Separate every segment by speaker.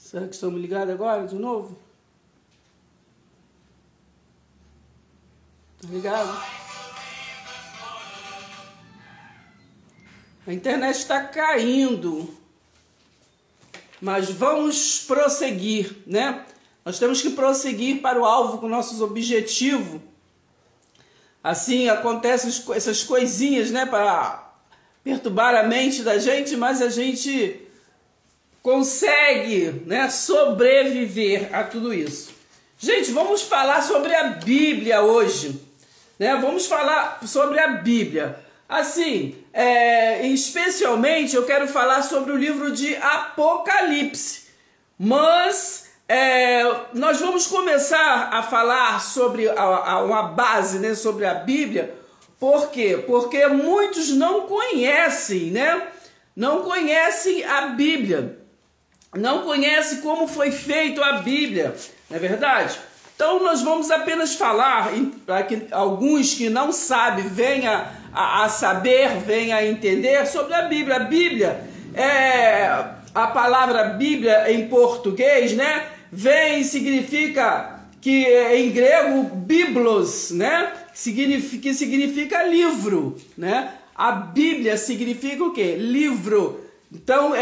Speaker 1: Será que estamos ligados agora de novo? Tá ligado? A internet está caindo. Mas vamos prosseguir, né? Nós temos que prosseguir para o alvo com nossos objetivos. Assim acontecem essas coisinhas, né? Para perturbar a mente da gente, mas a gente consegue, né, sobreviver a tudo isso. Gente, vamos falar sobre a Bíblia hoje, né? Vamos falar sobre a Bíblia. Assim, especialmente eu quero falar sobre o livro de Apocalipse, mas nós vamos começar a falar sobre uma base, né, sobre a Bíblia. Por quê? Porque muitos não conhecem, né? Não conhecem a Bíblia. Não conhece como foi feito a Bíblia, não é verdade? Então nós vamos apenas falar, para que alguns que não sabem venham a saber, venham a entender sobre a Bíblia. A Bíblia, a palavra Bíblia em português, né? Significa, que em grego, biblos, né? Que significa livro, né? A Bíblia significa o quê? Livro. Então,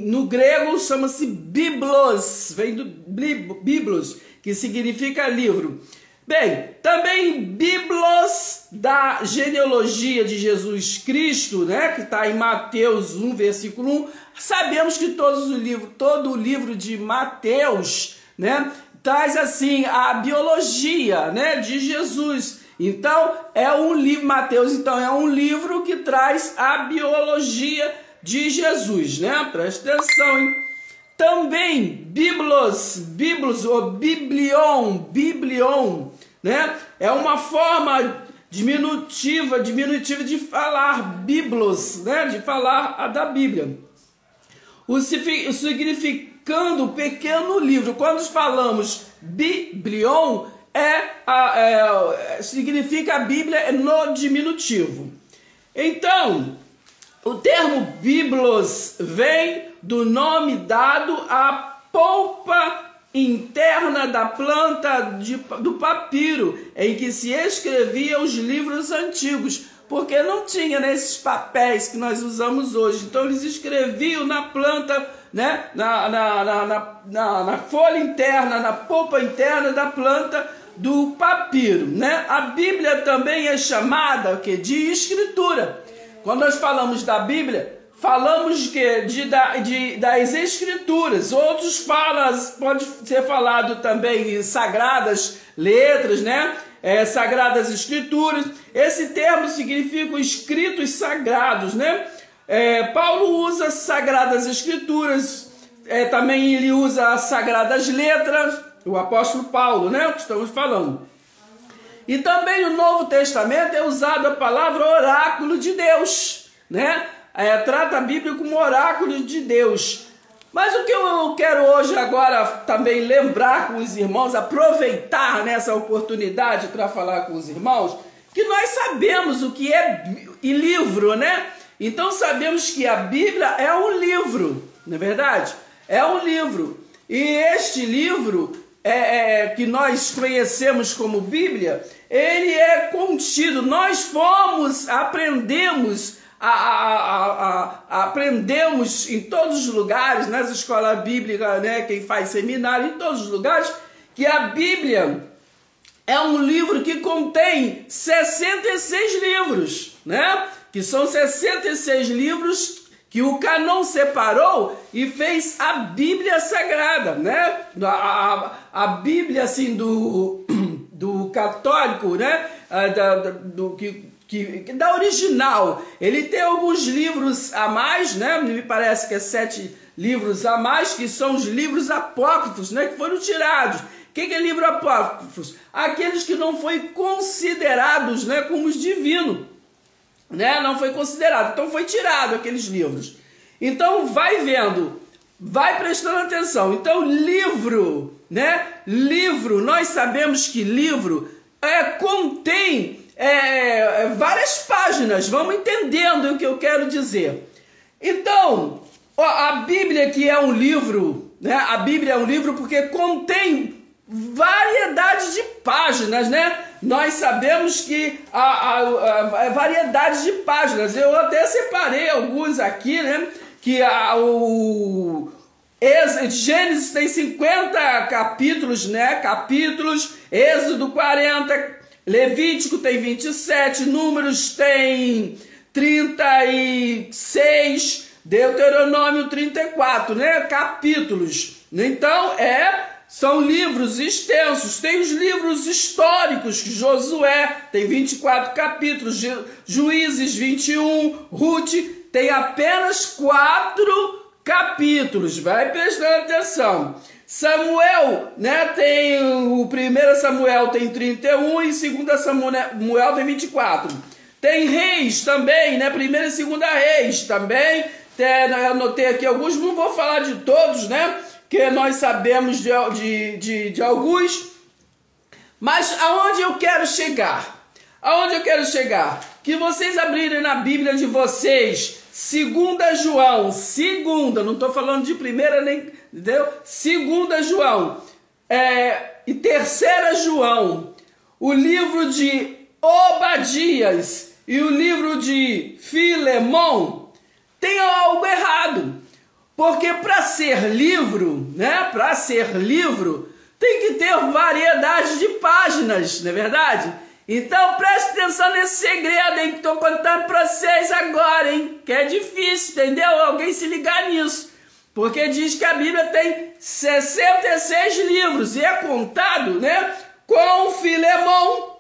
Speaker 1: no grego chama-se biblos, vem do biblos, que significa livro. Bem, também biblos da genealogia de Jesus Cristo, né, que está em Mateus 1, versículo 1. Sabemos que todo o livro de Mateus, né, traz assim a biologia, né, de Jesus. Então, Mateus, então, é um livro que traz a biologia de Jesus, né? Presta atenção, hein? Também, biblos ou biblion, né? É uma forma diminutiva de falar biblos, né? De falar da Bíblia. O significando pequeno livro. Quando falamos biblion, significa a Bíblia no diminutivo. Então, o termo biblos vem do nome dado à polpa interna da planta do papiro, em que se escrevia os livros antigos, porque não tinha nesses papéis que nós usamos hoje. Então eles escreviam na planta, né, na folha interna, na polpa interna da planta do papiro, né? A Bíblia também é chamada de Escritura. Quando nós falamos da Bíblia, falamos das Escrituras. Outros falam, pode ser falado também em sagradas letras, né? Sagradas Escrituras. Esse termo significa escritos sagrados, né? Paulo usa sagradas Escrituras, também ele usa as sagradas letras. O apóstolo Paulo, né? O que estamos falando. E também no Novo Testamento é usada a palavra oráculo de Deus, né? Trata a Bíblia como oráculo de Deus. Mas o que eu quero hoje agora também lembrar com os irmãos, aproveitar nessa oportunidade para falar com os irmãos, que nós sabemos o que é livro, né? Então sabemos que a Bíblia é um livro, não é verdade? É um livro. E este livro que nós conhecemos como Bíblia, ele é contido. Nós aprendemos em todos os lugares, nas escolas bíblicas, né, quem faz seminário, em todos os lugares, que a Bíblia é um livro que contém 66 livros, né? Que são 66 livros que o Cânon separou e fez a Bíblia Sagrada, né? A Bíblia, assim, do católico, né? Da original. Ele tem alguns livros a mais, né? Me parece que é 7 livros a mais, que são os livros apócrifos, né? Que foram tirados. O que é livro apócrifos? Aqueles que não foi considerados, né, como os divinos, né? Não foi considerado. Então foi tirado aqueles livros. Então vai vendo, vai prestando atenção. Então livro, né? Livro, nós sabemos que livro contém várias páginas. Vamos entendendo o que eu quero dizer. Então, A Bíblia que é um livro, né? A Bíblia é um livro porque contém variedade de páginas, né? Nós sabemos que a variedade de páginas. Eu até separei alguns aqui, né? Que Gênesis tem 50 capítulos, né? Capítulos, Êxodo 40, Levítico tem 27, Números tem 36, Deuteronômio 34, né? Capítulos. Então, são livros extensos. Tem os livros históricos, Josué tem 24 capítulos, Juízes 21, Ruth tem apenas 4 capítulos. Vai prestando atenção. Samuel, né? Tem o 1 Samuel tem 31 e 2 Samuel tem 24. Tem Reis também, né? 1 e 2 Reis também. Eu anotei aqui alguns, não vou falar de todos, né? Que nós sabemos de alguns. Mas aonde eu quero chegar? Aonde eu quero chegar? Que vocês abrirem na Bíblia de vocês, 2 João, não estou falando de primeira nem, entendeu? 2 João e 3 João, o livro de Obadias e o livro de Filemão, tem algo errado. Porque para ser livro, né? Para ser livro, tem que ter variedade de páginas, não é verdade? Então preste atenção nesse segredo, hein? Que estou contando para vocês agora, hein? Que é difícil, entendeu? Alguém se ligar nisso. Porque diz que a Bíblia tem 66 livros e é contado, né? Com Filemão.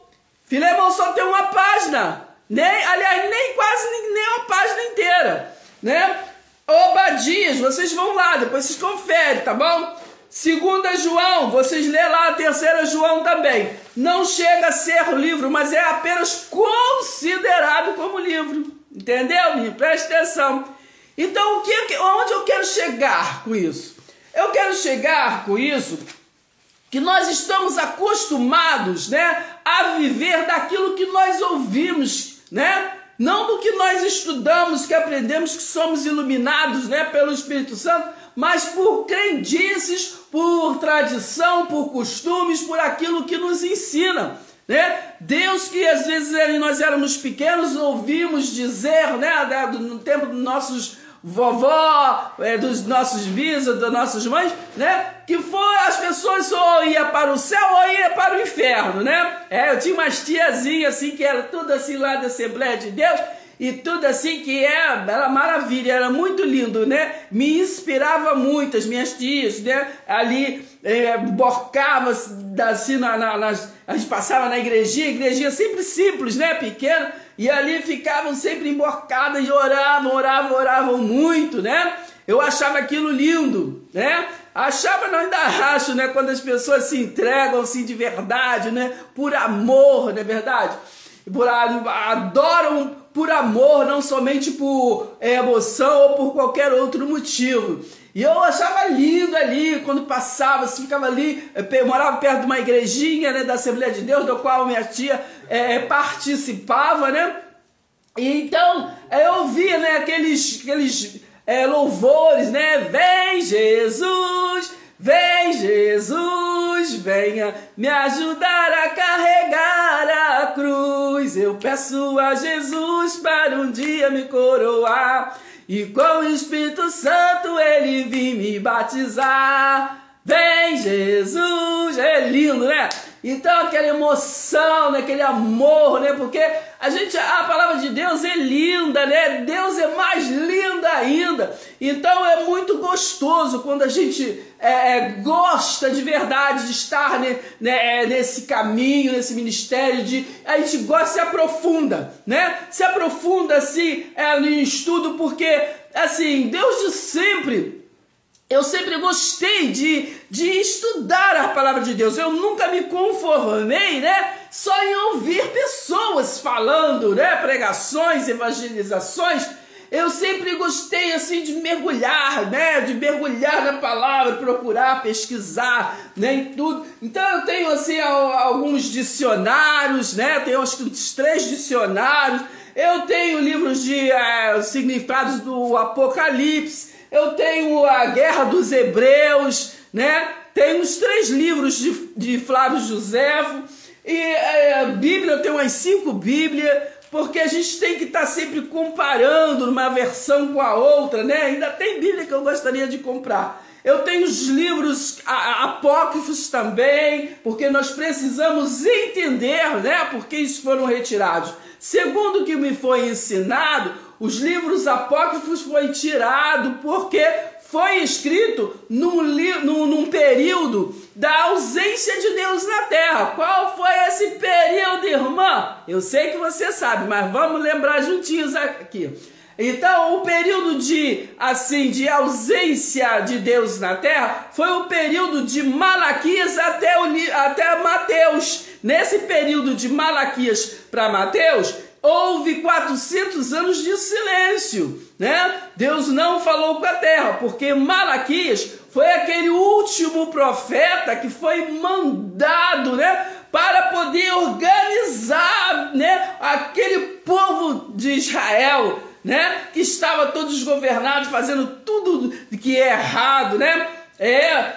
Speaker 1: Filemão só tem uma página. Aliás, nem quase nem uma página inteira, né? Obadias, vocês vão lá, depois vocês conferem, tá bom? 2 João, vocês lê lá, 3 João também. Não chega a ser livro, mas é apenas considerado como livro. Entendeu, menino? Preste atenção. Então, onde eu quero chegar com isso? Eu quero chegar com isso que nós estamos acostumados, né, a viver daquilo que nós ouvimos, né? Não do que nós estudamos, que aprendemos, que somos iluminados, né, pelo Espírito Santo, mas por crendices, por tradição, por costumes, por aquilo que nos ensina, né? Deus que às vezes nós éramos pequenos, ouvimos dizer, né, no tempo dos nossos vovó, dos nossos bisas, das nossas mães, né, que as pessoas ou iam para o céu ou iam para o inferno, né? Eu tinha umas tiazinhas assim, que era tudo assim lá da Assembleia de Deus, e tudo assim que era maravilha, era muito lindo, né? Me inspirava muito, as minhas tias, né? Ali, borcava assim, a gente passava na igrejinha sempre simples, né? Pequena, e ali ficavam sempre emborcadas e oravam muito, né? Eu achava aquilo lindo, né? Não, ainda acho, né? Quando as pessoas se entregam assim de verdade, né? Por amor, não é verdade? Adoram por amor, não somente por emoção ou por qualquer outro motivo. E eu achava lindo ali, quando passava, assim, ficava ali, morava perto de uma igrejinha, né, da Assembleia de Deus, do qual minha tia participava, né? E então eu ouvia, né, aqueles louvores, né? Vem Jesus, venha me ajudar a carregar a cruz. Eu peço a Jesus para um dia me coroar e com o Espírito Santo ele vir me batizar. Vem Jesus, é lindo, né? Então aquela emoção, né? Aquele amor, né? Porque a palavra de Deus é linda, né? Deus é mais linda ainda. Então é muito gostoso quando a gente gosta de verdade de estar, né, nesse caminho, nesse ministério, a gente gosta, se aprofunda, né? Se aprofunda assim no estudo, porque assim, eu sempre gostei de estudar a palavra de Deus. Eu nunca me conformei, né, só em ouvir pessoas falando, né, pregações, evangelizações. Eu sempre gostei assim de mergulhar, né, na palavra, procurar, pesquisar, né, em tudo. Então eu tenho assim alguns dicionários, né, tenho acho que uns 3 dicionários. Eu tenho livros de significados do Apocalipse. eu tenho a Guerra dos Hebreus, né? Tem uns 3 livros de Flávio Joséfo, e a Bíblia, eu tenho umas 5 Bíblias, porque a gente tem que estar sempre comparando uma versão com a outra, né? Ainda tem Bíblia que eu gostaria de comprar. Eu tenho os livros apócrifos também, porque nós precisamos entender, né, por que eles foram retirados. Segundo o que me foi ensinado, os livros apócrifos foram tirados porque foi escrito num período da ausência de Deus na terra. Qual foi esse período, irmã? Eu sei que você sabe, mas vamos lembrar juntinhos aqui. Então, o período de ausência de Deus na terra foi o período de Malaquias até Mateus. Nesse período de Malaquias para Mateus, houve 400 anos de silêncio, né? Deus não falou com a terra, porque Malaquias foi aquele último profeta que foi mandado, né, para poder organizar, né, aquele povo de Israel, né, que estava todos desgovernados, fazendo tudo que é errado, né?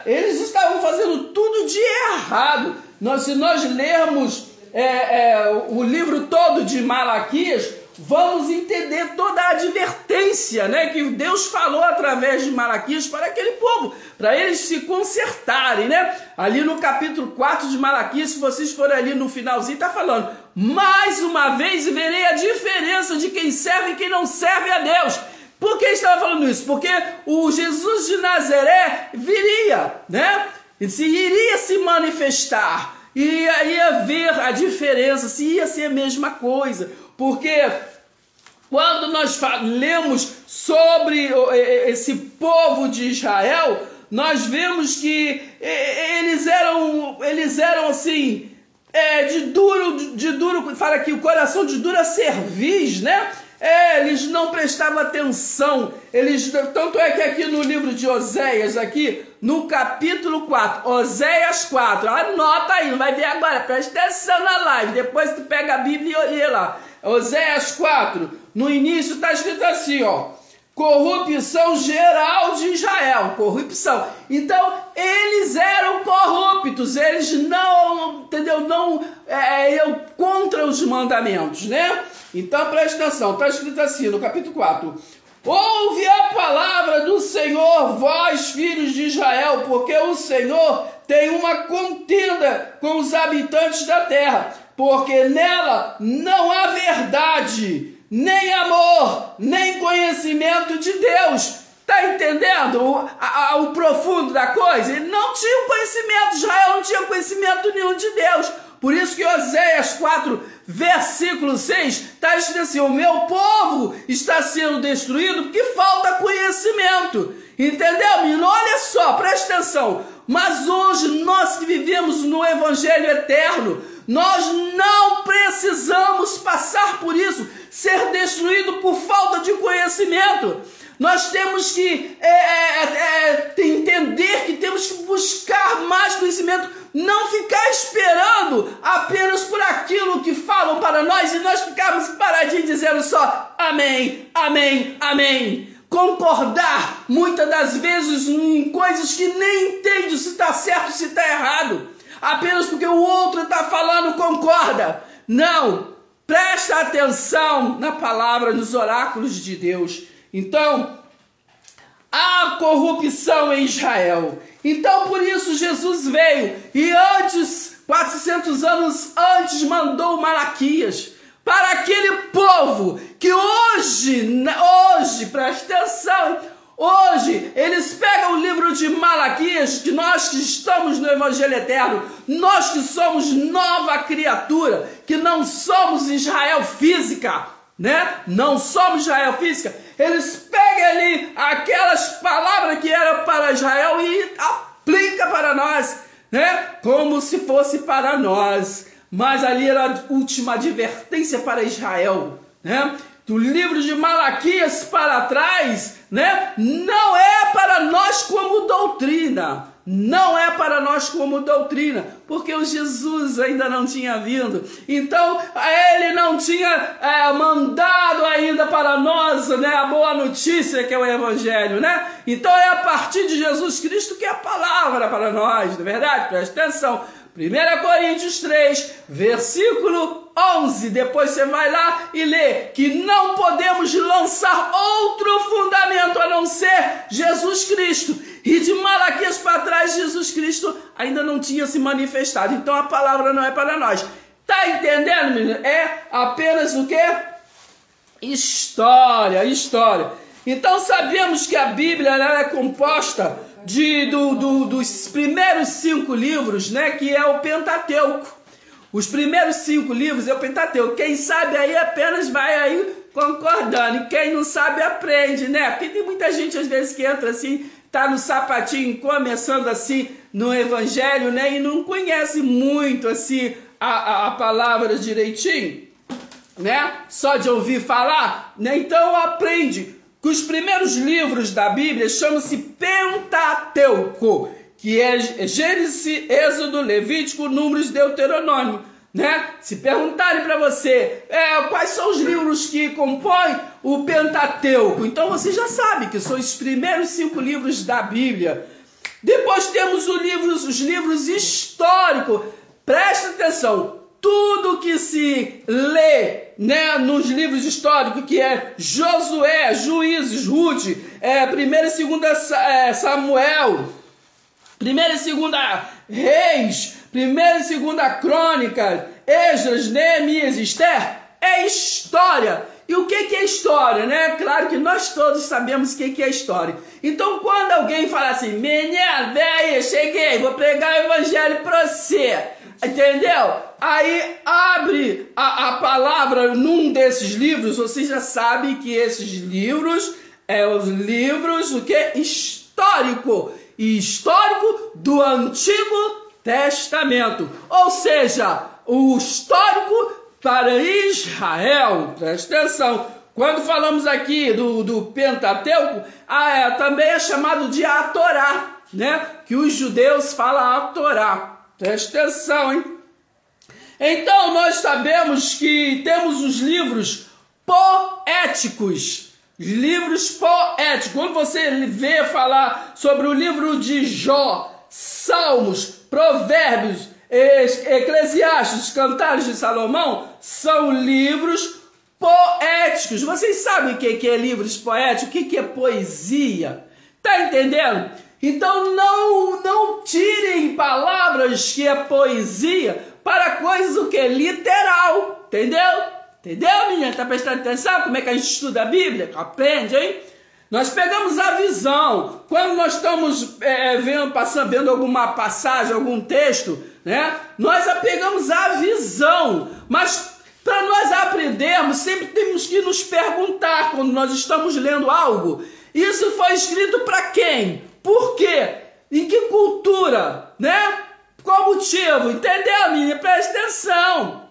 Speaker 1: Eles estavam fazendo tudo de errado. Se nós lermos o livro todo de Malaquias, vamos entender toda a advertência, né, que Deus falou através de Malaquias para aquele povo, para eles se consertarem, né? Ali no capítulo 4 de Malaquias, se vocês forem ali no finalzinho, está falando: mais uma vez verei a diferença de quem serve e quem não serve a Deus. Por que estava falando isso? Porque o Jesus de Nazaré viria, né? Iria se manifestar, ia ver a diferença, se ia ser a mesma coisa. Porque quando nós lemos sobre esse povo de Israel, nós vemos que eles eram assim, de duro, fala aqui, o coração de dura cerviz, né? Eles não prestavam atenção. Tanto é que aqui no livro de Oséias, aqui no capítulo 4, Oséias 4, anota aí, não vai ver agora, presta atenção na live, depois tu pega a Bíblia e lê lá. Oséias 4, no início está escrito assim, ó: corrupção geral de Israel, corrupção. Então, eles eram corruptos, eles não iam contra os mandamentos, né? Então, presta atenção, está escrito assim no capítulo 4: ouve a palavra do Senhor, vós filhos de Israel, porque o Senhor tem uma contenda com os habitantes da terra, porque nela não há verdade, nem amor, nem conhecimento de Deus. Está entendendo o profundo da coisa? Ele não tinha conhecimento, Israel não tinha conhecimento nenhum de Deus. Por isso que Oséias 4, versículo 6, está escrito assim: o meu povo está sendo destruído porque falta conhecimento. Entendeu, menino? Olha só, presta atenção. Mas hoje, nós que vivemos no Evangelho eterno, nós não precisamos passar por isso, ser destruído por falta de conhecimento. Nós temos que entender que temos que buscar mais conhecimento, não ficar esperando apenas por aquilo que falam para nós e nós ficarmos paradinhos dizendo só amém, amém, amém. Concordar muitas das vezes em coisas que nem entende se está certo ou se está errado. Apenas porque o outro está falando, concorda. Não, presta atenção na palavra, nos oráculos de Deus. Então, há corrupção em Israel. Então, por isso Jesus veio e antes, 400 anos antes, mandou Malaquias para aquele povo que hoje, presta atenção, hoje eles pegam o livro de Malaquias, que nós que estamos no Evangelho Eterno, nós que somos nova criatura, que não somos Israel física, né? Não somos Israel física. Eles pegam ali aquelas palavras que eram para Israel e aplicam para nós, né? Como se fosse para nós. Mas ali era a última advertência para Israel, né? Do livro de Malaquias para trás, né? Não é para nós como doutrina, não é para nós como doutrina, porque o Jesus ainda não tinha vindo, então ele não tinha mandado ainda para nós, né, a boa notícia que é o Evangelho, né? Então é a partir de Jesus Cristo que é a palavra para nós, não é verdade? Presta atenção, 1 Coríntios 3, versículo 11, depois você vai lá e lê que não podemos lançar outro fundamento a não ser Jesus Cristo. E de Malaquias para trás, Jesus Cristo ainda não tinha se manifestado. Então a palavra não é para nós. Tá entendendo, menino? É apenas o quê? História. Então sabemos que a Bíblia ela é composta dos primeiros 5 livros, né? Que é o Pentateuco. Os primeiros 5 livros é o Pentateuco. Quem sabe aí apenas vai aí concordando. E quem não sabe aprende, né? Porque tem muita gente às vezes que entra assim, tá no sapatinho, começando assim no Evangelho, né? E não conhece muito assim a palavra direitinho, né? Só de ouvir falar, né? Então aprende que os primeiros livros da Bíblia chamam-se Pentateuco, que é Gênesis, Êxodo, Levítico, Números, Deuteronômio, né? Se perguntarem para você quais são os livros que compõem o Pentateuco, então você já sabe que são os primeiros 5 livros da Bíblia. Depois temos os livros históricos. Presta atenção, tudo que se lê, né, nos livros históricos, que é Josué, Juízes, Ruth, 1 e 2 Samuel, 1 e 2 Reis, 1 e 2 Crônicas, Esdras, Neemias, Esther, é história. E o que é história, né? Claro que nós todos sabemos o que é história. Então, quando alguém fala assim, menina, vem aí, cheguei, vou pregar o Evangelho para você, entendeu? Aí abre a palavra num desses livros, você já sabe que esses livros os livros, o que? Histórico do Antigo Testamento. Ou seja, o histórico para Israel. Presta atenção. Quando falamos aqui do Pentateuco, também é chamado de a Torá, né? Que os judeus falam a Torá. Presta atenção, hein? Então, nós sabemos que temos os livros poéticos. Livros poéticos. Quando você vê falar sobre o livro de Jó, Salmos, Provérbios, Eclesiastes, Cantares de Salomão, são livros poéticos. Vocês sabem o que é livros poéticos? O que é poesia? Tá entendendo? Então não tirem palavras que é poesia para coisas o que é literal. Entendeu? Entendeu, menina? Tá prestando atenção? Como é que a gente estuda a Bíblia? Aprende, hein? Nós pegamos a visão. Quando nós estamos vendo alguma passagem, algum texto, né? Nós pegamos a visão. Mas para nós aprendermos, sempre temos que nos perguntar quando nós estamos lendo algo. Isso foi escrito para quem? Por quê? Em que cultura? Né? Qual motivo? Entendeu, menina? Presta atenção.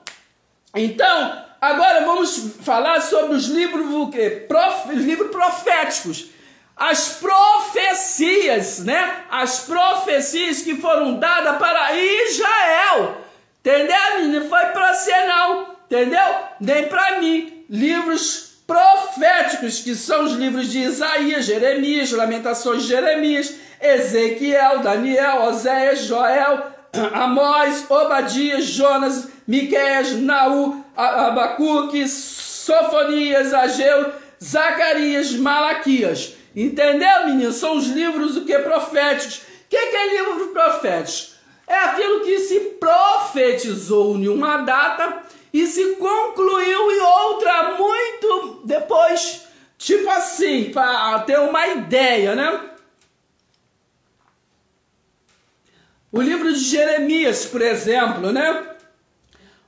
Speaker 1: Então, agora vamos falar sobre os livros, livros proféticos. As profecias, né? As profecias que foram dadas para Israel. Entendeu, menina? Foi para você não. Entendeu? Nem para mim. Livros proféticos, que são os livros de Isaías, Jeremias, Lamentações de Jeremias, Ezequiel, Daniel, Oséias, Joel, Amós, Obadias, Jonas, Miqueias, Naú, Abacuque, Sofonias, Ageu, Zacarias, Malaquias. Entendeu, menino? São os livros proféticos. O que é livro profético? É aquilo que se profetizou em uma data e se concluiu em outra muito depois. Tipo assim, para ter uma ideia, né? O livro de Jeremias, por exemplo, né?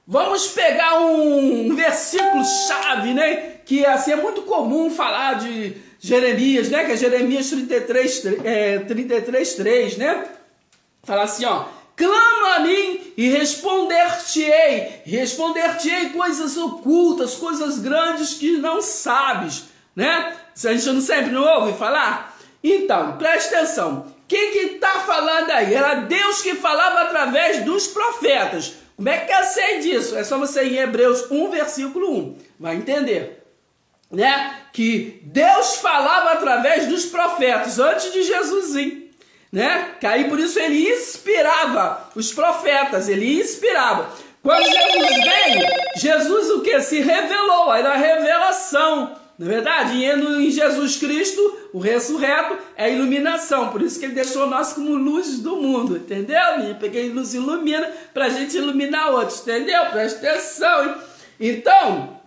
Speaker 1: Vamos pegar um versículo-chave, né? Que assim, é muito comum falar de Jeremias, né? Que é Jeremias 33:3, né? Fala assim, ó. Clama a mim e responder-te-ei. Responder-te-ei coisas ocultas, coisas grandes que não sabes, né? A gente não sempre não ouve falar? Então, preste atenção. Quem que está falando aí? Era Deus que falava através dos profetas. Como é que eu sei disso? É só você ir em Hebreus 1, versículo 1. Vai entender, né? Que Deus falava através dos profetas antes de Jesus vir, né? Que aí por isso ele inspirava os profetas, ele inspirava. Quando Jesus veio, Jesus o que? Se revelou, aí na revelação, não é verdade? E em Jesus Cristo, o ressurreto, é a iluminação. Por isso que ele deixou nós como luz do mundo, entendeu? Porque ele nos ilumina para a gente iluminar outros, entendeu? Presta atenção, hein? Então,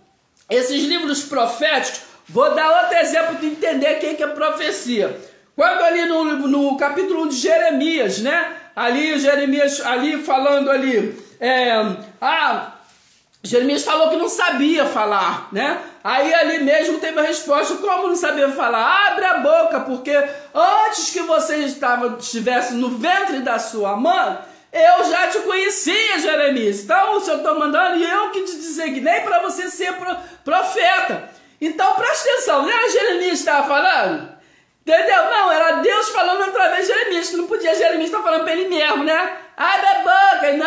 Speaker 1: esses livros proféticos, vou dar outro exemplo de entender o que é profecia. Quando ali no capítulo 1 de Jeremias, né? Ali Jeremias, ali falando ali, Jeremias falou que não sabia falar, né? Aí ali mesmo teve a resposta, como não sabia falar? Abre a boca, porque antes que você estivesse no ventre da sua mãe, eu já te conhecia, Jeremias. Então, se eu estou mandando, eu que te designei para você ser profeta. Então, presta atenção, não era Jeremias que estava falando? Entendeu? Não, era Deus falando através de Jeremias, que não podia Jeremias estar falando para ele mesmo, né? Abre a boca, e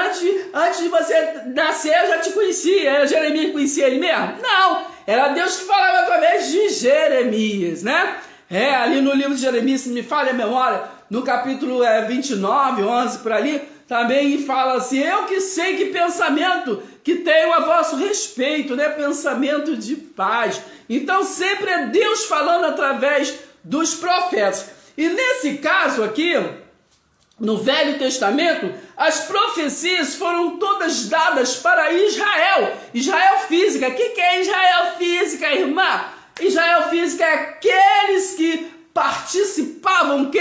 Speaker 1: antes de você nascer eu já te conhecia. Era Jeremias que conhecia ele mesmo? Não, era Deus que falava através de Jeremias, né? Ali no livro de Jeremias, se me falha a memória, no capítulo 29, 11, por ali, também fala assim, eu que sei que pensamento que tenho a vosso respeito, né? Pensamento de paz. Então sempre é Deus falando através dos profetas. E nesse caso aqui, no Velho Testamento, as profecias foram todas dadas para Israel. Israel física. O que é Israel física, irmã? Israel física é aqueles que participavam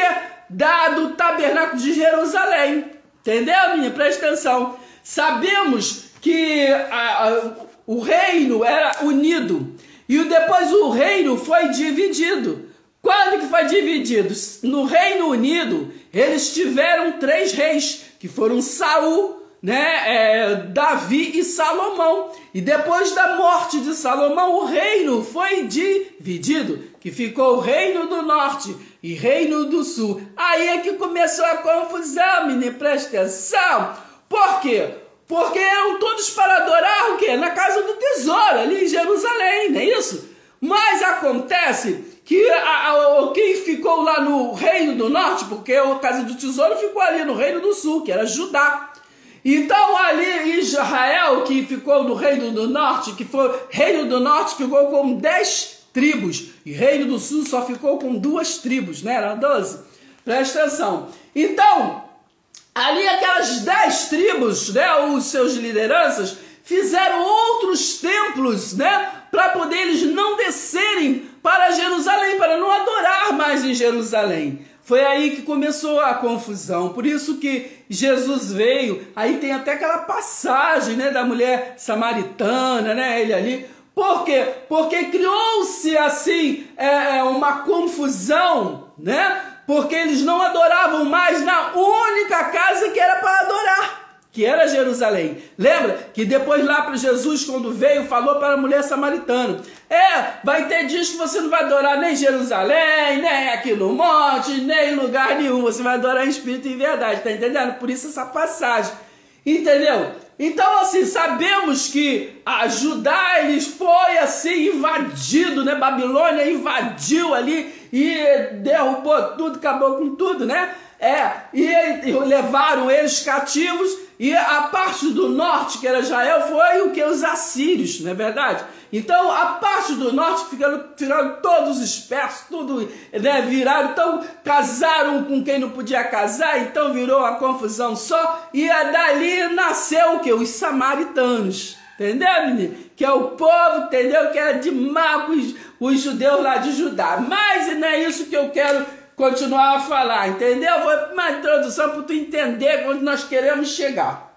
Speaker 1: do tabernáculo de Jerusalém. Entendeu, minha? Presta atenção. Sabemos que o reino era unido e depois o reino foi dividido. Quando que foi dividido? No Reino Unido, eles tiveram 3 reis, que foram Saul, né, Davi e Salomão. E depois da morte de Salomão, o reino foi dividido, que ficou o Reino do Norte e Reino do Sul. Aí é que começou a confusão, menina, presta atenção. Por quê? Porque eram todos para adorar o quê? Na Casa do Tesouro, ali em Jerusalém, não é isso? Mas acontece que quem ficou lá no Reino do Norte, porque a Casa do Tesouro ficou ali no Reino do Sul, que era Judá. Então ali Israel, que ficou no Reino do Norte, Reino do Norte ficou com 10 tribos, e Reino do Sul só ficou com 2 tribos, né? Eram 12. Presta atenção. Então, ali aquelas 10 tribos, né, os seus lideranças, fizeram outros templos, né, para poder eles não descerem para Jerusalém, para não adorar mais em Jerusalém. Foi aí que começou a confusão. Por isso que Jesus veio. Aí tem até aquela passagem, né, da mulher samaritana, né, ele ali. Por quê? Porque criou-se assim uma confusão, né? Porque eles não adoravam mais na única casa que era para adorar, que era Jerusalém. Lembra que depois lá para Jesus, quando veio, falou para a mulher samaritana, vai ter dias que você não vai adorar nem Jerusalém, nem aqui no monte, nem em lugar nenhum, você vai adorar em espírito e em verdade, tá entendendo? Por isso essa passagem, entendeu? Então assim, sabemos que a Judá, eles foi assim invadido, né? Babilônia invadiu ali e derrubou tudo, acabou com tudo, né? E levaram eles cativos, e a parte do norte, que era Israel, foi o que? Os assírios, não é verdade? Então a parte do norte ficaram todos espertos, tudo, né, viraram, então casaram com quem não podia casar, então virou uma confusão só, e dali nasceu o que? Os samaritanos. Entendeu, menino? Que é o povo, entendeu? Que é de Marcos, os judeus lá de Judá. Mas não é isso que eu quero continuar a falar, entendeu? Vou para uma introdução para tu entender onde nós queremos chegar.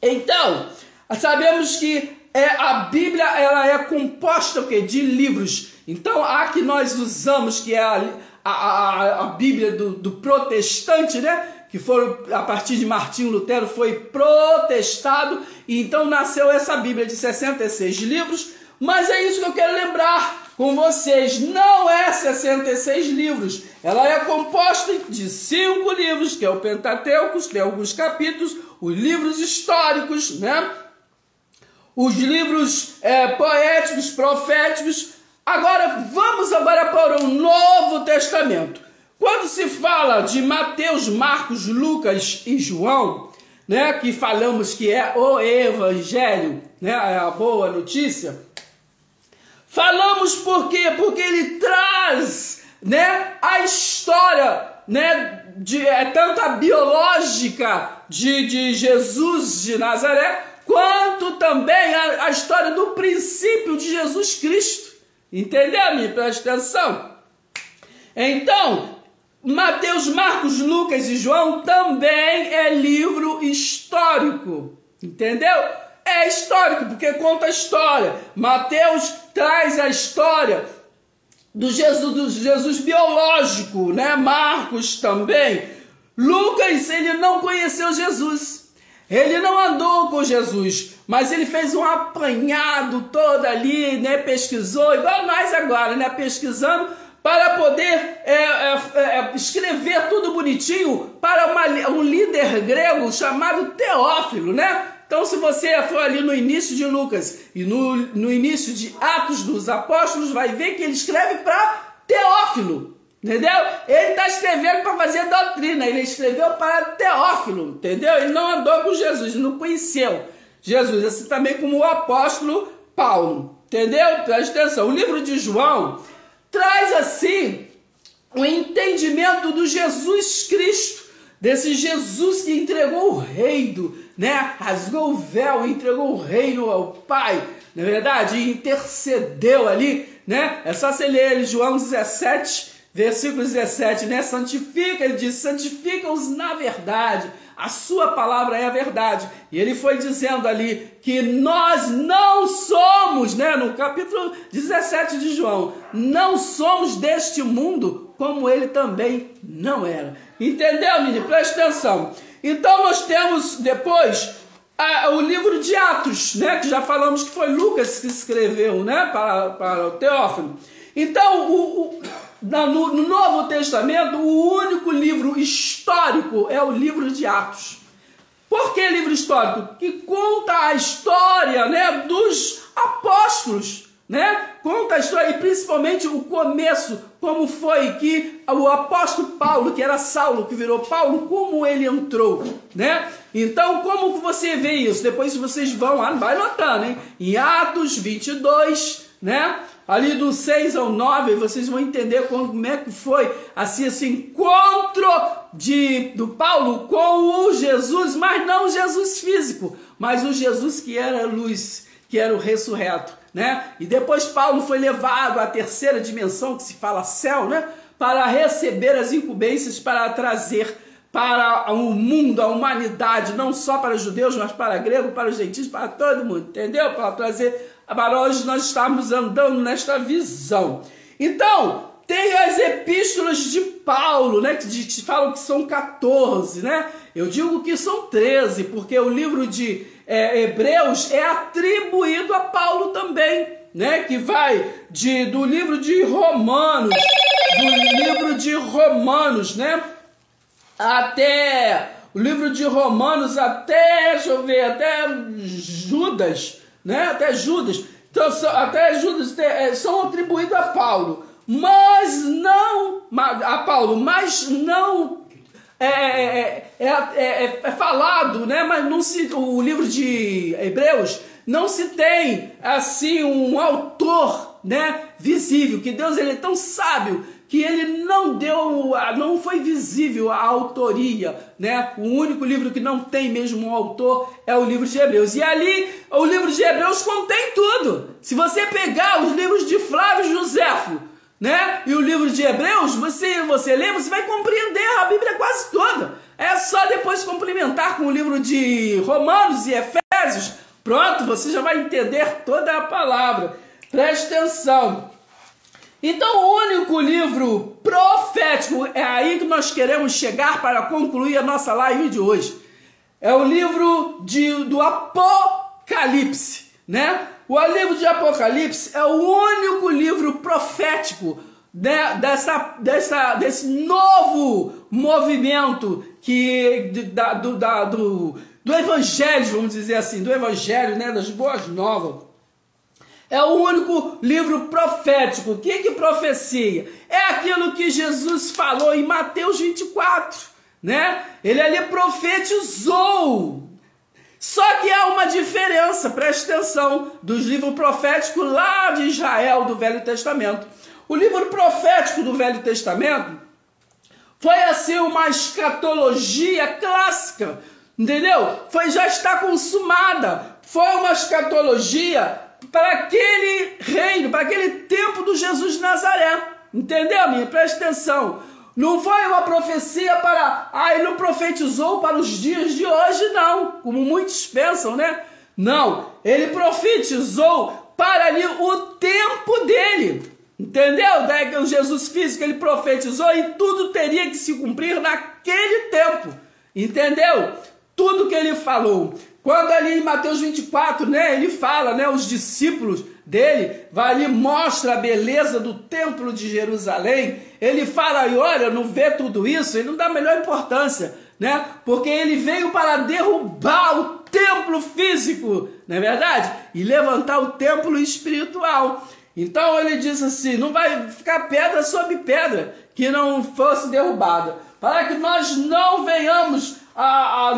Speaker 1: Então, sabemos que a Bíblia, ela é composta o quê? De livros. Então, a que nós usamos, que é a Bíblia do protestante, né? Que foram, a partir de Martinho Lutero, foi protestado, e então nasceu essa Bíblia de 66 livros, mas é isso que eu quero lembrar com vocês, não é 66 livros. Ela é composta de 5 livros, que é o Pentateuco, tem alguns capítulos, os livros históricos, né? Os livros poéticos, proféticos. Agora, vamos para o Novo Testamento. Quando se fala de Mateus, Marcos, Lucas e João, né, que falamos que é o Evangelho, né, é a boa notícia, falamos por quê? Porque ele traz, né, a história, né, tanto a biológica de Jesus de Nazaré, quanto também a história do princípio de Jesus Cristo. Entendeu, me presta atenção? Então, Mateus, Marcos, Lucas e João também é livro histórico. Entendeu? É histórico, porque conta a história. Mateus traz a história do Jesus biológico, né? Marcos também. Lucas, ele não conheceu Jesus. Ele não andou com Jesus, mas ele fez um apanhado todo ali, né? Pesquisou, igual nós agora, né? Pesquisando para poder escrever tudo bonitinho para um líder grego chamado Teófilo, né? Então, se você for ali no início de Lucas e no início de Atos dos Apóstolos, vai ver que ele escreve para Teófilo, entendeu? Ele está escrevendo para fazer doutrina, ele escreveu para Teófilo, entendeu? Ele não andou com Jesus, ele não conheceu Jesus, assim também como o apóstolo Paulo, entendeu? Presta atenção, o livro de João traz assim o entendimento do Jesus Cristo, desse Jesus que entregou o reino, né? Rasgou o véu, entregou o reino ao Pai, na verdade, e intercedeu ali, né? É só você ler João 17, versículo 17, né? Santifica, ele diz, santifica-os na verdade, a sua palavra é a verdade. E ele foi dizendo ali que nós não somos, né? No capítulo 17 de João, não somos deste mundo, como ele também não era. Entendeu, menino? Presta atenção. Então nós temos depois o livro de Atos, né? Que já falamos que foi Lucas que escreveu, né? Para o Teófilo. Então, no Novo Testamento, o único livro histórico é o livro de Atos. Por que livro histórico? Que conta a história, né, dos apóstolos, né? Conta a história e principalmente o começo, como foi que o apóstolo Paulo, que era Saulo, que virou Paulo, como ele entrou, né? Então, como que você vê isso? Depois vocês vão lá, vai notando, hein? Em Atos 22, né? Ali do 6 ao 9, vocês vão entender como é que foi assim, esse encontro do Paulo com o Jesus, mas não o Jesus físico, mas o Jesus que era luz, que era o ressurreto, né? E depois Paulo foi levado à terceira dimensão, que se fala céu, né? Para receber as incumbências, para trazer para o mundo, a humanidade, não só para os judeus, mas para gregos, para os gentios, para todo mundo, entendeu? Para trazer, para hoje nós estamos andando nesta visão. Então, tem as epístolas de Paulo, né, que falam que são 14, né? Eu digo que são 13, porque o livro de Hebreus é atribuído a Paulo também, né? Que vai do livro de Romanos, né? Até o livro de Romanos, até, deixa eu ver, até Judas, né? Até Judas. Então, até Judas são atribuídos a Paulo, mas não é falado, né? Mas não o livro de Hebreus não se tem assim um autor, né, visível, que Deus ele é tão sábio que ele não foi visível a autoria, né? O único livro que não tem mesmo um autor é o livro de Hebreus. E ali, o livro de Hebreus contém tudo. Se você pegar os livros de Flávio Joséfo, né? E o livro de Hebreus, você lê, você vai compreender a Bíblia quase toda. É só depois complementar com o livro de Romanos e Efésios. Pronto, você já vai entender toda a palavra. Preste atenção. Então, o único livro profético, é aí que nós queremos chegar para concluir a nossa live de hoje. É o livro do Apocalipse, né? O livro de Apocalipse é o único livro profético, né, desse novo movimento do evangelho, vamos dizer assim, do evangelho, né, das boas novas. É o único livro profético. O que profecia? É aquilo que Jesus falou em Mateus 24, né? Ele ali profetizou. Só que há uma diferença, preste atenção, dos livros proféticos lá de Israel, do Velho Testamento. O livro profético do Velho Testamento foi assim uma escatologia clássica, entendeu? Já está consumada. Foi uma escatologia para aquele reino, para aquele tempo do Jesus de Nazaré. Entendeu, minha? Presta atenção. Não foi uma profecia para... ele não profetizou para os dias de hoje, não. Como muitos pensam, né? Não. Ele profetizou para ali o tempo dele. Entendeu? Daí que o Jesus físico, ele profetizou e tudo teria que se cumprir naquele tempo. Entendeu? Tudo que ele falou. Quando ali em Mateus 24, né, ele fala, né, os discípulos dele, vai ali, mostra a beleza do templo de Jerusalém, ele fala, e olha, não vê tudo isso, ele não dá a melhor importância, né, porque ele veio para derrubar o templo físico, não é verdade? E levantar o templo espiritual. Então ele diz assim, não vai ficar pedra sobre pedra que não fosse derrubada, para que nós não venhamos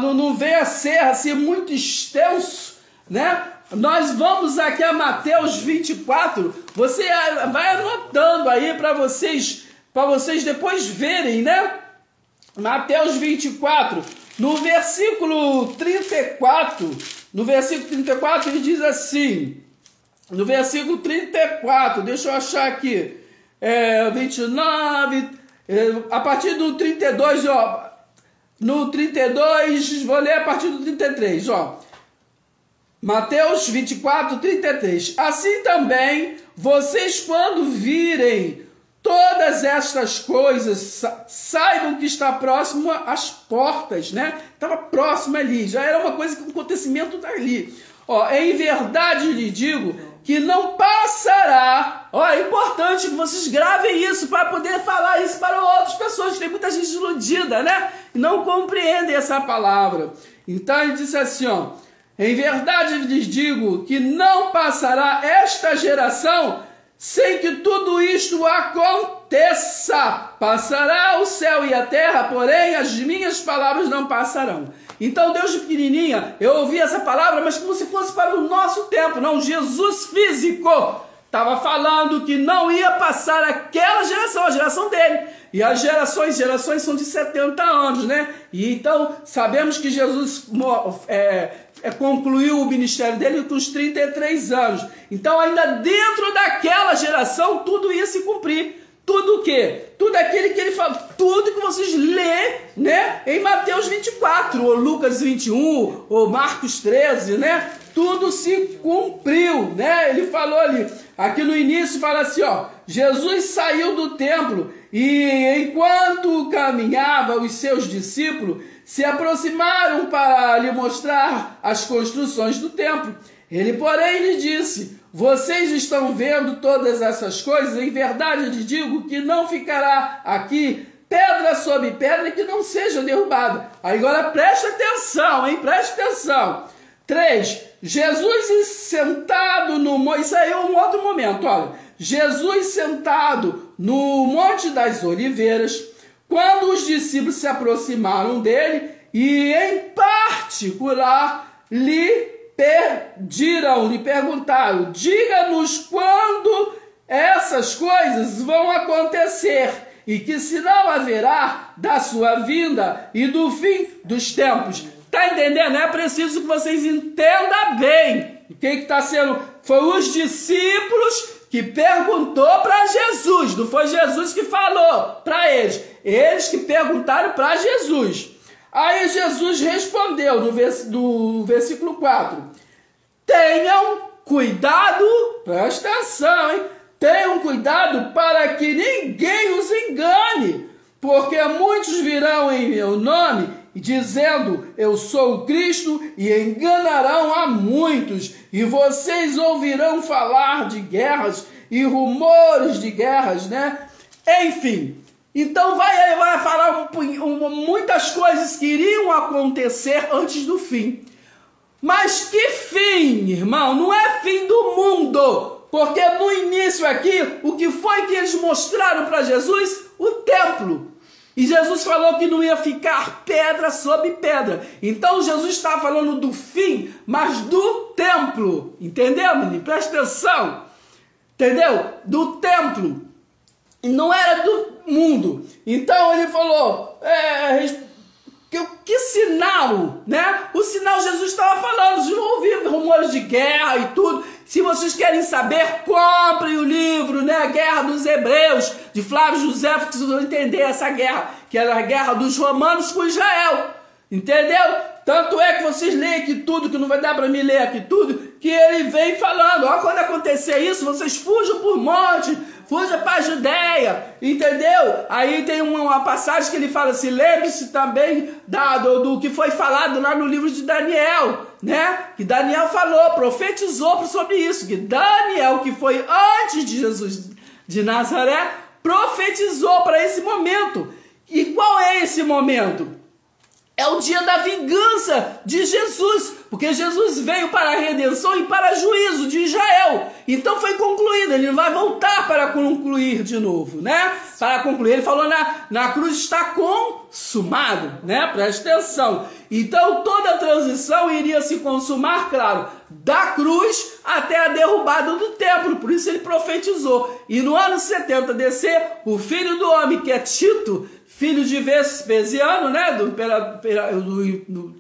Speaker 1: não venha a ser assim muito extenso, né? Nós vamos aqui a Mateus 24, você vai anotando aí para vocês depois verem, né? Mateus 24, no versículo 34, ele diz assim, no versículo 34, deixa eu achar aqui, 29, a partir do 32, ó, no 32, vou ler a partir do 33, ó. Mateus 24, 33. Assim também, vocês quando virem todas estas coisas, saibam que está próximo às portas, né? Estava próximo ali, já era uma coisa, um acontecimento dali. Ó, em verdade lhe digo que não passará. Ó, é importante que vocês gravem isso para poder falar isso para outras pessoas. Tem muita gente iludida, né? E não compreendem essa palavra. Então ele disse assim, ó. Em verdade lhes digo que não passará esta geração sem que tudo isto aconteça. Passará o céu e a terra, porém as minhas palavras não passarão. Então Deus de pequenininha, eu ouvi essa palavra, mas como se fosse para o nosso tempo. Não, Jesus físico estava falando que não ia passar aquela geração, a geração dele. E as gerações são de 70 anos, né? E então sabemos que Jesus concluiu o ministério dele com os 33 anos. Então ainda dentro daquela geração tudo ia se cumprir. Tudo o quê? Tudo aquilo que ele fala, tudo que vocês lê, né, em Mateus 24, ou Lucas 21, ou Marcos 13, né? Tudo se cumpriu, né? Ele falou ali, aqui no início fala assim, ó, Jesus saiu do templo e enquanto caminhava, os seus discípulos se aproximaram para lhe mostrar as construções do templo. Ele, porém, lhe disse, vocês estão vendo todas essas coisas? Em verdade, eu lhe digo que não ficará aqui pedra sobre pedra que não seja derrubada. Agora preste atenção, hein? Preste atenção. 3. Jesus sentado no monte. Isso aí é um outro momento, olha. Jesus sentado no Monte das Oliveiras, quando os discípulos se aproximaram dele e, em particular, lhe perguntaram, diga-nos quando essas coisas vão acontecer e que sinal haverá da sua vinda e do fim dos tempos. Tá entendendo? É preciso que vocês entendam bem. O que está sendo? Foi os discípulos que perguntou para Jesus, não foi Jesus que falou para eles. Eles que perguntaram para Jesus. Aí Jesus respondeu no versículo 4. Tenham cuidado, presta atenção, hein? Tenham cuidado para que ninguém os engane, porque muitos virão em meu nome dizendo: eu sou o Cristo, e enganarão a muitos, e vocês ouvirão falar de guerras e rumores de guerras, né? Enfim, então vai falar muitas coisas que iriam acontecer antes do fim. Mas que fim, irmão? Não é fim do mundo, porque no início aqui, o que foi que eles mostraram para Jesus? O templo. E Jesus falou que não ia ficar pedra sobre pedra. Então Jesus está falando do fim, mas do templo. Entendeu, menino? Presta atenção. Entendeu? Do templo. E não era do mundo. Então ele falou, que sinal, né? O sinal Jesus estava falando. Vocês vão ouvir rumores de guerra e tudo. Se vocês querem saber, comprem o livro, né? Guerra dos Hebreus, de Flávio José, que vocês vão entender essa guerra, que era a guerra dos romanos com Israel. Entendeu? Tanto é que vocês leem aqui tudo, que não vai dar para mim ler aqui tudo, que ele vem falando, ó, quando acontecer isso, vocês fujam por monte, fujam para a Judéia, entendeu? Aí tem uma passagem que ele fala assim, lembre-se também do que foi falado lá no livro de Daniel, né? Que Daniel falou, profetizou sobre isso, que Daniel, que foi antes de Jesus de Nazaré, profetizou para esse momento. E qual é esse momento? É o dia da vingança de Jesus, porque Jesus veio para a redenção e para juízo de Israel. Então foi concluído, ele vai voltar para concluir de novo, né? Para concluir, ele falou na cruz está consumado, né? Presta atenção. Então toda a transição iria se consumar, claro, da cruz até a derrubada do templo, por isso ele profetizou. E no ano 70 descer, o filho do homem, que é Tito, filho de Vespasiano, né,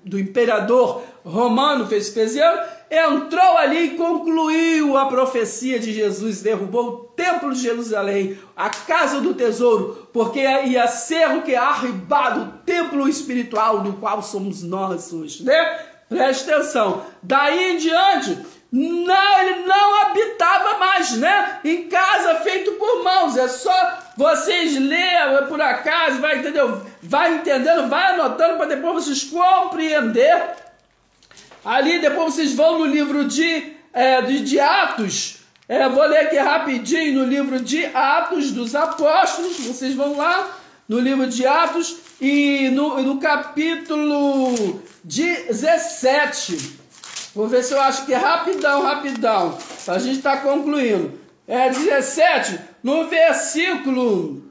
Speaker 1: do imperador romano Vespasiano, entrou ali e concluiu a profecia de Jesus, derrubou o templo de Jerusalém, a casa do tesouro, porque ia ser o que? Arribado o templo espiritual do qual somos nós hoje, né? Preste atenção. Daí em diante, não, ele não habitava mais, né? Em casa feito por mãos. É só vocês lerem por acaso, vai, entendeu? Vai entendendo, vai anotando para depois vocês compreender. Ali depois vocês vão no livro de Atos. Vou ler aqui rapidinho no livro de Atos dos Apóstolos. Vocês vão lá no livro de Atos e no capítulo 17. Vou ver se eu acho que é rapidão. A gente está concluindo. 17, no versículo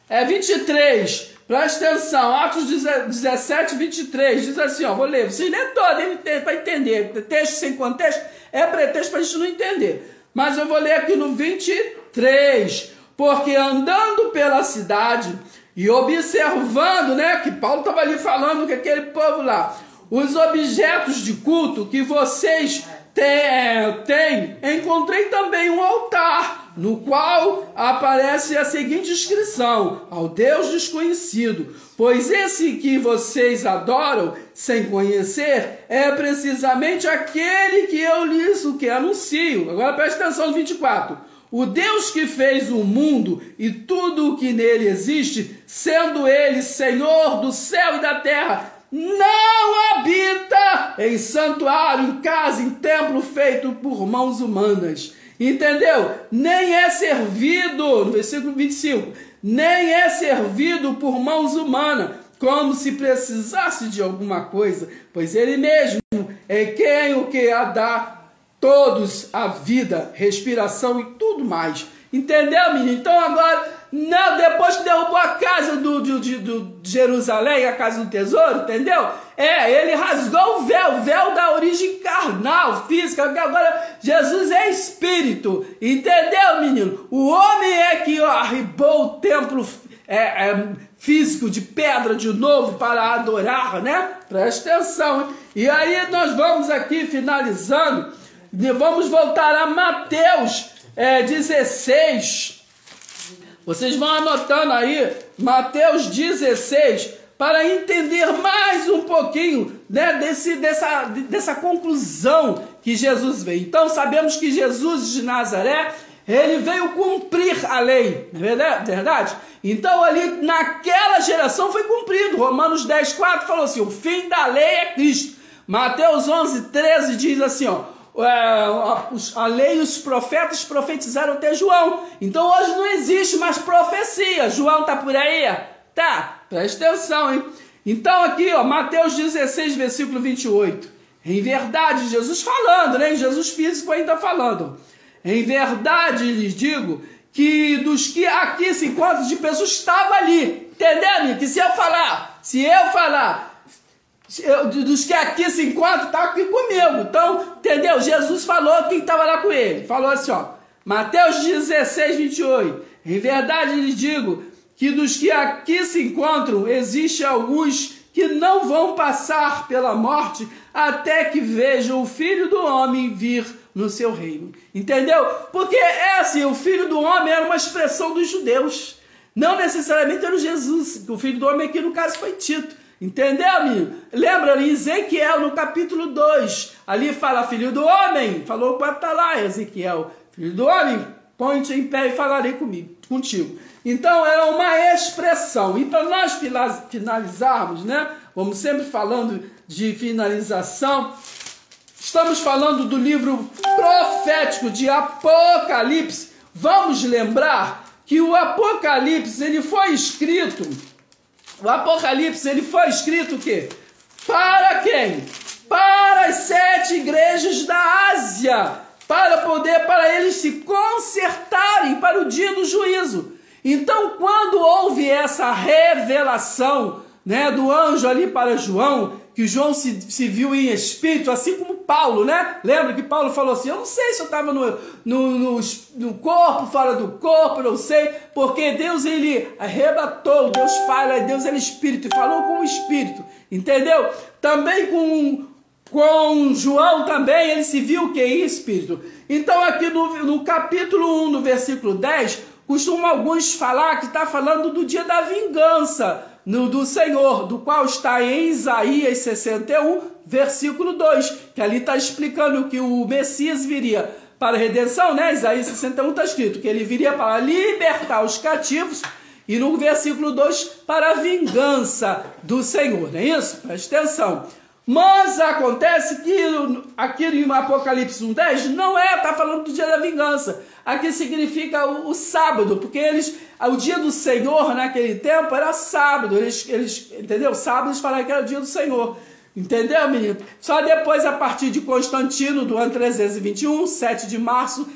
Speaker 1: 23. Presta atenção, Atos 17, 23. Diz assim, ó, vou ler. Vocês lêem todo para entender. Texto sem contexto é pretexto para a gente não entender. Mas eu vou ler aqui no 23. Porque andando pela cidade e observando, né, que Paulo estava ali falando com aquele povo lá, os objetos de culto que vocês têm, encontrei também um altar, no qual aparece a seguinte inscrição: ao Deus desconhecido, pois esse que vocês adoram sem conhecer é precisamente aquele que eu lhes anuncio. Agora presta atenção no 24. O Deus que fez o mundo e tudo o que nele existe, sendo ele Senhor do céu e da terra, não habita em santuário, em casa, em templo feito por mãos humanas. Entendeu? Nem é servido, no versículo 25, nem é servido por mãos humanas, como se precisasse de alguma coisa, pois ele mesmo é quem o que a dá todos a vida, respiração e tudo mais. Entendeu, menino? Então agora, não, depois que derrubou a casa de Jerusalém, a casa do tesouro, entendeu? Ele rasgou o véu da origem carnal, física, porque agora Jesus é espírito, entendeu, menino? O homem é que arribou o templo físico de pedra de novo para adorar, né? Presta atenção, hein? E aí nós vamos aqui finalizando, vamos voltar a Mateus 16. Vocês vão anotando aí, Mateus 16, para entender mais um pouquinho, né, dessa conclusão que Jesus veio. Então sabemos que Jesus de Nazaré, Ele veio cumprir a lei, não é verdade? Então ali naquela geração foi cumprido. Romanos 10:4 falou assim, o fim da lei é Cristo. Mateus 11:13 diz assim, ó, a lei e os profetas profetizaram até João. Então hoje não existe mais profecia. João tá por aí? Tá, presta atenção, hein? Então aqui, ó, Mateus 16, versículo 28. Em verdade, Jesus falando, né? Jesus físico ainda falando. Em verdade lhes digo que dos que aqui se encontram de pessoas estavam ali. Entendeu? Que se eu falar, dos que aqui se encontram, está aqui comigo. Então, entendeu? Jesus falou quem estava lá com ele. Falou assim, ó. Mateus 16, 28. Em verdade lhes digo que dos que aqui se encontram, existem alguns que não vão passar pela morte até que vejam o Filho do Homem vir no seu reino. Entendeu? Porque é assim, o Filho do Homem era uma expressão dos judeus. Não necessariamente era o Jesus. O Filho do Homem aqui no caso foi Tito. Entendeu, amigo? Lembra em Ezequiel, no capítulo 2, ali fala Filho do Homem, falou com Atalaia, Ezequiel, Filho do Homem, põe-te em pé e falarei contigo. Então é uma expressão. E para nós finalizarmos, né? Vamos sempre falando de finalização. Estamos falando do livro profético de Apocalipse. Vamos lembrar que o Apocalipse, ele foi escrito... O Apocalipse, ele foi escrito o quê? Para quem? Para as 7 igrejas da Ásia. Para eles se consertarem para o dia do juízo. Então, quando houve essa revelação, né, do anjo ali para João, que João se viu em espírito, assim como Paulo, né? Lembra que Paulo falou assim, eu não sei se eu estava no corpo, fora do corpo, não sei, porque Deus, ele arrebatou, Deus fala, Deus ele é espírito, e falou com o espírito, entendeu? Também com João também, ele se viu que em espírito. Então aqui no capítulo 1, no versículo 10, costumam alguns falar que está falando do dia da vingança, do Senhor, do qual está em Isaías 61, versículo 2, que ali está explicando que o Messias viria para a redenção, né? Isaías 61 está escrito que ele viria para libertar os cativos, e no versículo 2, para a vingança do Senhor, não é isso? Preste atenção. Mas acontece que aqui em Apocalipse 1:10 não está falando do dia da vingança. Aqui significa o sábado, porque o dia do Senhor naquele tempo era sábado. Entendeu? Sábado eles falaram que era o dia do Senhor. Entendeu, menino? Só depois, a partir de Constantino, do ano 321, 7 de março,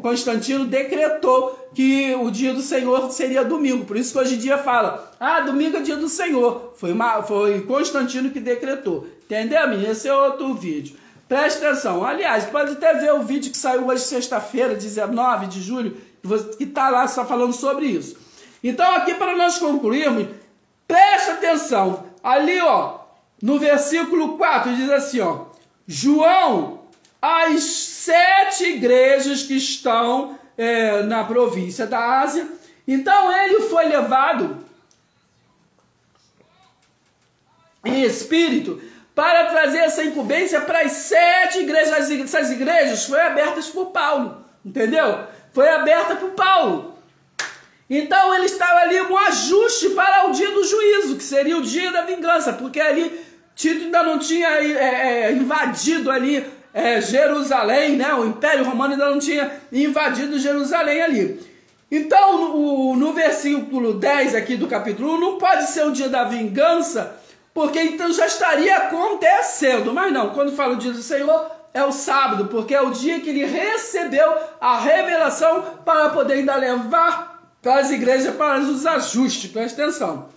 Speaker 1: Constantino decretou que o dia do Senhor seria domingo. Por isso que hoje em dia fala, domingo é dia do Senhor. Foi Constantino que decretou. Entendeu, menino? Esse é outro vídeo. Preste atenção. Aliás, pode até ver o vídeo que saiu hoje, sexta-feira, 19 de julho, que está lá só falando sobre isso. Então, aqui para nós concluirmos, preste atenção. Ali, ó, no versículo 4, diz assim, ó, João, as 7 igrejas que estão na província da Ásia. Então, ele foi levado em espírito para trazer essa incumbência para as 7 igrejas. Essas igrejas foram abertas por Paulo, entendeu? Foi aberta por Paulo. Então ele estava ali um ajuste para o dia do juízo, que seria o dia da vingança, porque ali Tito ainda não tinha invadido ali Jerusalém, né? O Império Romano ainda não tinha invadido Jerusalém ali. Então no versículo 10 aqui do capítulo 1, não pode ser o dia da vingança, porque então já estaria acontecendo. Mas não, quando fala o dia do Senhor, é o sábado, porque é o dia que ele recebeu a revelação para poder ainda levar para as igrejas, para os ajustes. Presta atenção.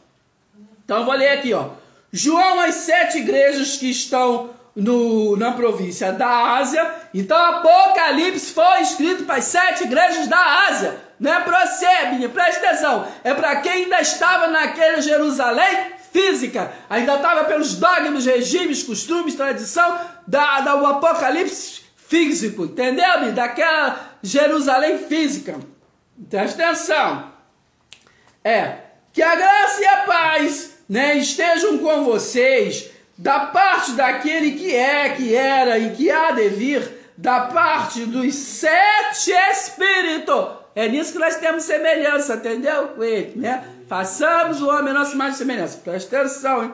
Speaker 1: Então eu vou ler aqui, ó. João, as 7 igrejas que estão na província da Ásia. Então Apocalipse foi escrito para as 7 igrejas da Ásia. Não é para você, menino, presta atenção. É para quem ainda estava naquele Jerusalém física, ainda estava pelos dogmas, regimes, costumes, tradição do Apocalipse físico, entendeu? Daquela Jerusalém física. Presta atenção. Que a graça e a paz, né, estejam com vocês, da parte daquele que é, que era e que há de vir, da parte dos 7 espíritos. É nisso que nós temos semelhança, entendeu? Com ele, né? Façamos o homem a nossa imagem e semelhança. Presta atenção, hein?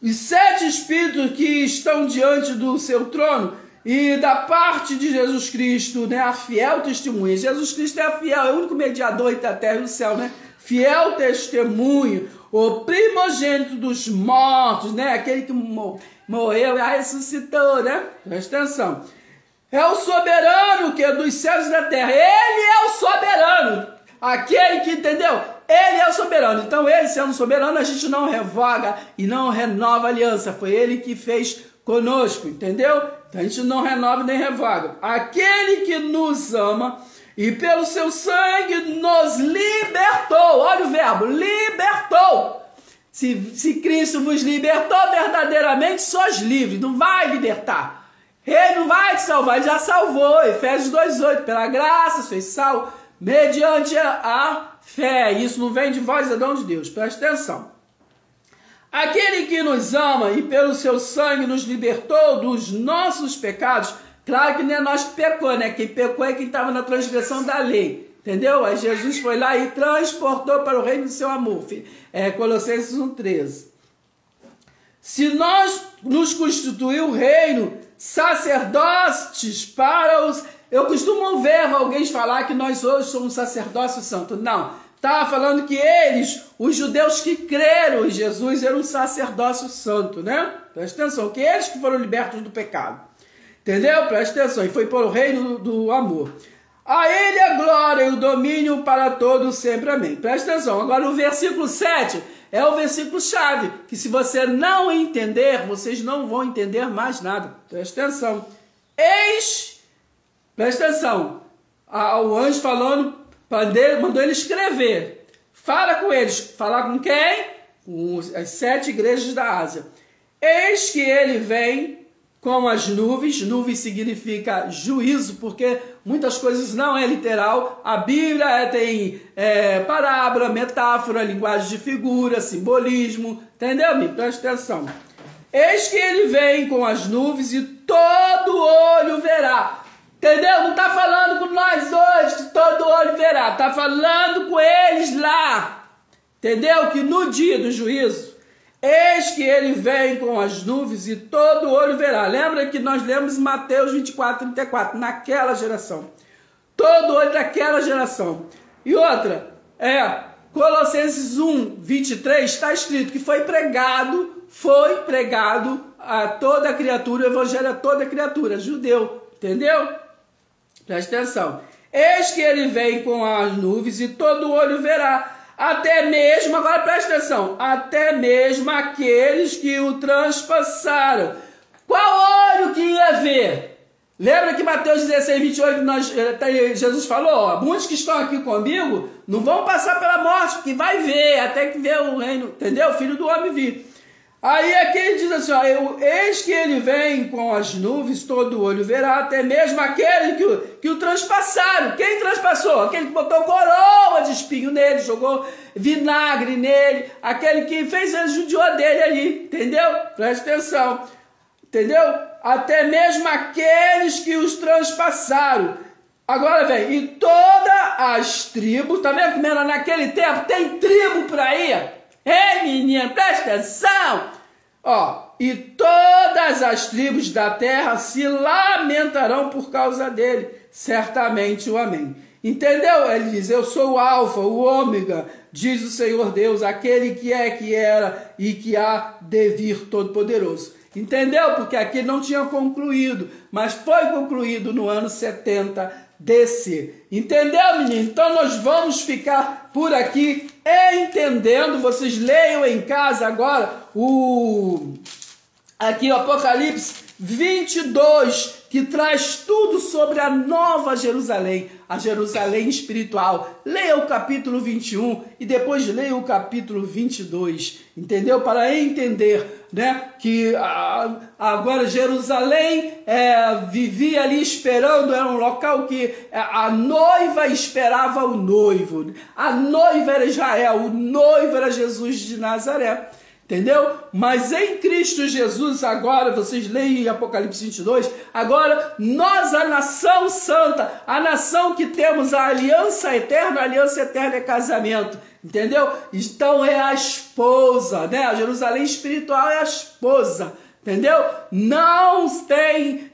Speaker 1: Os 7 espíritos que estão diante do seu trono e da parte de Jesus Cristo, né? A fiel testemunha. Jesus Cristo é fiel, é o único mediador entre a terra e o céu, né? Fiel testemunho, o primogênito dos mortos, né? Aquele que morreu e ressuscitou, né? Presta atenção. É o soberano que é dos céus e da terra. Ele é o soberano. Aquele que, entendeu? Ele é o soberano. Então, ele sendo soberano, a gente não revoga e não renova a aliança. Foi ele que fez conosco, entendeu? Então, a gente não renova nem revoga. Aquele que nos ama e pelo seu sangue nos libertou. Olha o verbo, libertou. Se Cristo vos libertou verdadeiramente, sois livres. Não vai libertar. Ele não vai te salvar, ele já salvou. Efésios 2,8. Pela graça sois salvos mediante a fé. Isso não vem de vós, é dom de Deus. Presta atenção. Aquele que nos ama e pelo seu sangue nos libertou dos nossos pecados. Claro que não é nós que pecou, né? Quem pecou é quem estava na transgressão da lei. Entendeu? Aí Jesus foi lá e transportou para o reino do seu amor. Colossenses 1,13. Se nós nos constituiu reino, sacerdotes para os... Eu costumo ver alguém falar que nós hoje somos sacerdócio santo. Não. Estava falando que eles, os judeus que creram em Jesus, eram um sacerdócio santo, né? Presta atenção, que eles que foram libertos do pecado. Entendeu? Presta atenção. E foi para o reino do amor. A ele a glória e o domínio para todos sempre. Amém. Presta atenção. Agora o versículo 7 é o versículo chave, que se você não entender, vocês não vão entender mais nada. Presta atenção. Presta atenção. O anjo falando, mandou ele escrever. Fala com eles. Falar com quem? Com as 7 igrejas da Ásia. Eis que ele vem com as nuvens. Nuvens significa juízo, porque muitas coisas não é literal. A Bíblia tem parábola, metáfora, linguagem de figura, simbolismo. Entendeu, amigo? Presta atenção. Eis que ele vem com as nuvens e todo olho verá. Entendeu? Não está falando com nós hoje que todo olho verá. Está falando com eles lá. Entendeu? Que no dia do juízo, eis que ele vem com as nuvens e todo olho verá. Lembra que nós lemos Mateus 24:34, naquela geração. Todo olho daquela geração. E outra, Colossenses 1:23, está escrito que foi pregado a toda criatura, o evangelho a toda criatura, judeu. Entendeu? Presta atenção. Eis que ele vem com as nuvens e todo olho verá. Até mesmo, agora presta atenção, até mesmo aqueles que o transpassaram. Qual olho que ia ver? Lembra que Mateus 16:28, Jesus falou, ó, muitos que estão aqui comigo não vão passar pela morte, porque vai ver, até que vê o reino, entendeu? O Filho do Homem vir. Aí aqui ele diz assim, ó, eis que ele vem com as nuvens, todo olho verá, até mesmo aquele que o transpassaram. Quem transpassou? Aquele que botou coroa de espinho nele, jogou vinagre nele, aquele que fez, judiou dele ali, entendeu? Presta atenção, entendeu? Até mesmo aqueles que os transpassaram. Agora vem, e todas as tribos, tá vendo como era naquele tempo? Tem tribo por aí? Ei, menino, presta atenção! Ó, e todas as tribos da terra se lamentarão por causa dele. Certamente o amém. Entendeu? Ele diz, eu sou o alfa, o ômega, diz o Senhor Deus, aquele que é, que era e que há de vir Todo-Poderoso. Entendeu? Porque aqui não tinha concluído, mas foi concluído no ano 70 DC. Entendeu, menino? Então nós vamos ficar por aqui entendendo. Vocês leiam em casa agora aqui o Apocalipse 22, que traz tudo sobre a nova Jerusalém, a Jerusalém espiritual. Leia o capítulo 21 e depois leia o capítulo 22, entendeu? Para entender, né, que agora Jerusalém vivia ali esperando, era um local que a noiva esperava o noivo. A noiva era Israel, o noivo era Jesus de Nazaré. entendeu? Mas em Cristo Jesus, agora, vocês leem em Apocalipse 22, agora nós, a nação santa, a nação que temos a aliança eterna é casamento, entendeu? Então é a esposa, né? A Jerusalém espiritual é a esposa, entendeu? Não tem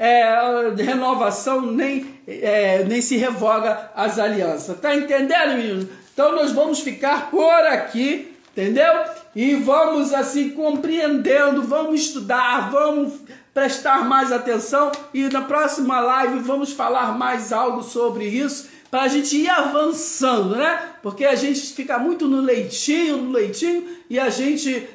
Speaker 1: renovação, nem se revoga as alianças, tá entendendo, menino? Então nós vamos ficar por aqui, entendeu? E vamos assim compreendendo, vamos estudar, vamos prestar mais atenção e na próxima live vamos falar mais algo sobre isso para a gente ir avançando, né? Porque a gente fica muito no leitinho e a gente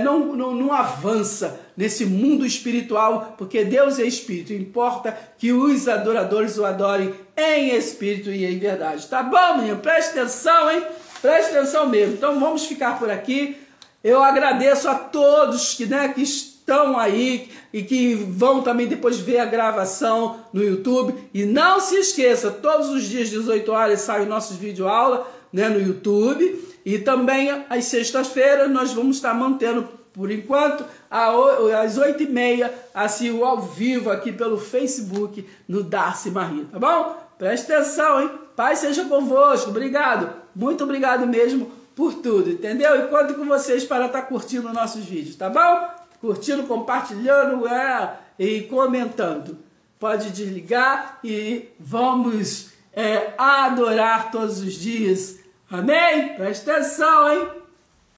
Speaker 1: não avança nesse mundo espiritual, porque Deus é espírito, importa que os adoradores o adorem em espírito e em verdade. Tá bom, menino? Preste atenção, hein? Preste atenção mesmo. Então vamos ficar por aqui. Eu agradeço a todos que estão aí e que vão também depois ver a gravação no YouTube. E não se esqueça, todos os dias, 18 horas, saem nossos videoaulas, né, no YouTube. E também às sextas-feiras nós vamos estar mantendo, por enquanto, às 8h30, assim, o ao vivo aqui pelo Facebook, no Darcy Marie, tá bom? Preste atenção, hein? Pai seja convosco. Obrigado. Muito obrigado mesmo por tudo, entendeu? E conto com vocês para estar curtindo nossos vídeos, tá bom? Curtindo, compartilhando e comentando. Pode desligar e vamos adorar todos os dias. Amém? Presta atenção, hein?